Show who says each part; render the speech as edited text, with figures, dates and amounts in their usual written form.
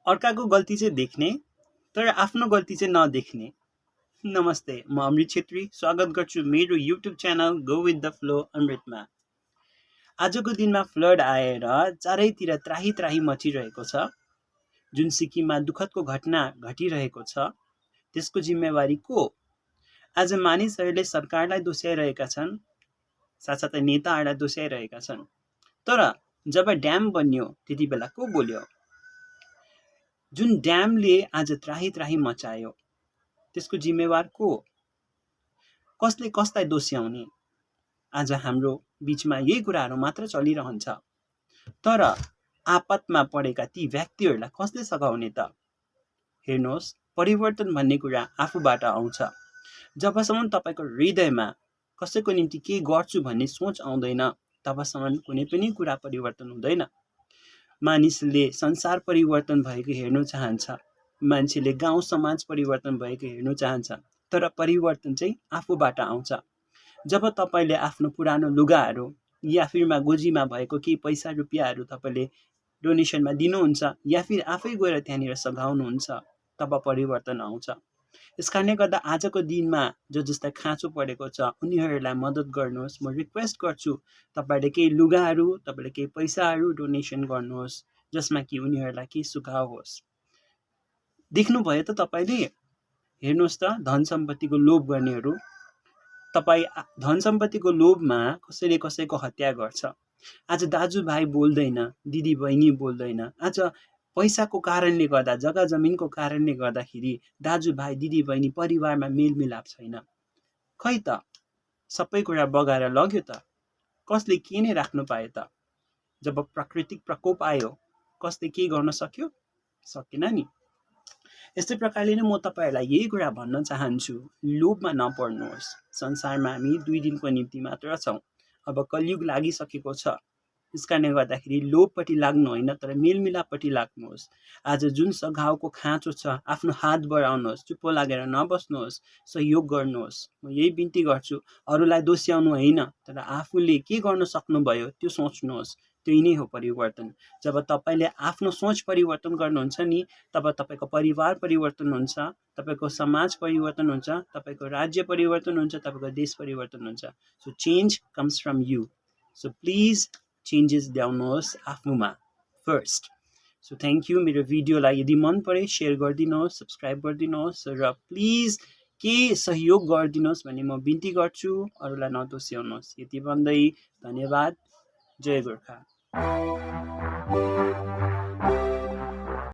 Speaker 1: अर्काको गल्ती चाहिँ देख्ने तर आफ्नो गल्ती चाहिँ नदेख्ने। नमस्ते, म अमृत छेत्री स्वागत गर्छु मेरो YouTube channel go with the flow अमृतमा। आजको दिनमा फ्लड आएर चारैतिर त्राही त्राही मचिरहेको छ। जुन सिक्किममा दुःखदको घटना घटिरहेको छ त्यसको जिम्मेवारी को? आज मानिसहरूले सरकारलाई दोस्याइरहेका छन्, साथसाथै नेताहरूलाई दोस्याइरहेका छन्। तर जब ड्याम बन्यो त्यति बेला को बोल्यो? जुन ड्यामले आज त्राही त्राही मचायो त्यसको जिम्मेवार को? कसले कसलाई दोस्याउने? आज हाम्रो बीचमा यही कुराहरू मात्र चलिरहन्छ। तर आपतमा परेका ती व्यक्तिहरूलाई कसले सघाउने त? हेर्नुहोस्, परिवर्तन भन्ने कुरा आफूबाट आउँछ। जबसम्म तपाईको हृदयमा कसैको निम्ति के गर्छु भन्ने सोच आउँदैन तबसम्म कुनै पनि कुरा परिवर्तन हुँदैन। मानिसले संसार परिवर्तन भएको हेर्नु चाहन्छ, मान्छेले गाउँ समाज परिवर्तन भएको हेर्नु चाहन्छ, तर परिवर्तन चाहिँ आफूबाट आउँछ। जब तपाईले आफ्नो पुरानो लुगाहरू या फिरमा गोजीमा भएको केही पैसा रुपियाँहरू तपाईले डोनेसनमा दिनुहुन्छ या फिर आफै गएर त्यहाँनिर सघाउनुहुन्छ तब परिवर्तन आउँछ। यसकारणले गर्दा आजको दिनमा जो जसलाई खाँचो परेको छ उनीहरूलाई मद्दत गर्नुहोस्। म रिक्वेस्ट गर्छु तपाईले केही लुगाहरू, तपाईले केही पैसाहरू डोनेसन गर्नुहोस् जसमा कि उनीहरूलाई केही सुझाव होस्। देख्नुभयो त तपाईले? हेर्नुहोस् त, धन सम्पत्तिको लोभ गर्नेहरू, तपाई धन सम्पत्तिको लोभमा कसैले कसैको हत्या गर्छ। आज दाजुभाइ बोल्दैन, दिदी बहिनी बोल्दैन। आज पैसाको कारणले गर्दा, जग्गा जमिनको कारणले गर्दाखेरि दाजुभाइ दिदी बहिनी परिवारमा मेलमिलाप छैन। खै त, सबै कुरा बगाएर लग्यो त। कसले के नै राख्नु पायो त? जब प्राकृतिक प्रकोप आयो कसले के गर्न सक्यो? सकेन नि। यस्तै प्रकारले नै म तपाईहरुलाई यही कुरा भन्न चाहन्छु, लोभमा नपर्नुहोस्। संसारमा हामी 2 दिनको निम्ति मात्र छौं। अब कलियुग लागिसकेको छ। यसकारणले गर्दाखेरि लोभपट्टि लाग्नु होइन तर मेलमिलापट्टि लाग्नुहोस्। आज जुन सघाउको खाँचो छ आफ्नो हात बढाउनुहोस्, चुप्पो लागेर नबस्नुहोस्, सहयोग गर्नुहोस्। म यही बिन्ती गर्छु, अरूलाई दोस्याउनु होइन तर आफूले के गर्न सक्नुभयो त्यो सोच्नुहोस्। त्यही नै हो परिवर्तन। जब तपाईले आफ्नो सोच परिवर्तन गर्नुहुन्छ नि तब तपाईको परिवार परिवर्तन हुन्छ, तपाईको समाज परिवर्तन हुन्छ, तपाईको राज्य परिवर्तन हुन्छ, तपाईको देश परिवर्तन हुन्छ। So change comes from you. So please changes ल्याउनुहोस् आफूमा फर्स्ट। So thank you. मेरो भिडियोलाई यदि मन परे सेयर गरिदिनुहोस्, सब्सक्राइब गरिदिनुहोस् र प्लिज के सहयोग गरिदिनुहोस् भन्ने म बिन्ती गर्छु। अरूलाई नदोस्याउनुहोस्। यति भन्दै धन्यवाद। जय गोर्खा।